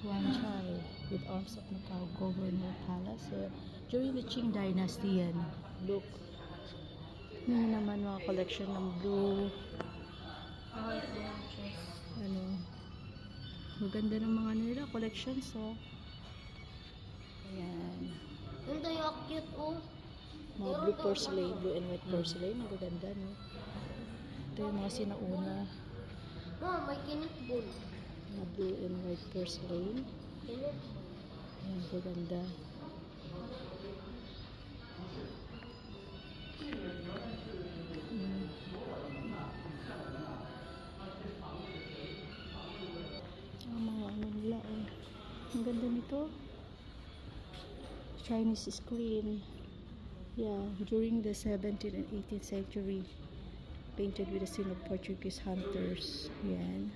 Guan Chai with arms of Macau Governor Palace. During the Qing Dynasty yan. Look. May naman mga collection ng blue. Ano. Maganda ng mga nila collections, oh. Ayan. Ganda yung cute, oh. Mga blue porcelain, blue and white porcelain. Magaganda, no? Ito yung mga sinauna. Mom, may kinitbol. Mga blue and white porcelain. Kinitbol. Ayan, magaganda. Mga ano nila, eh. Ang ganda nito. Chinese screen. Yeah, during the 17th and 18th century. Painted with the scene of Portuguese hunters. Yan.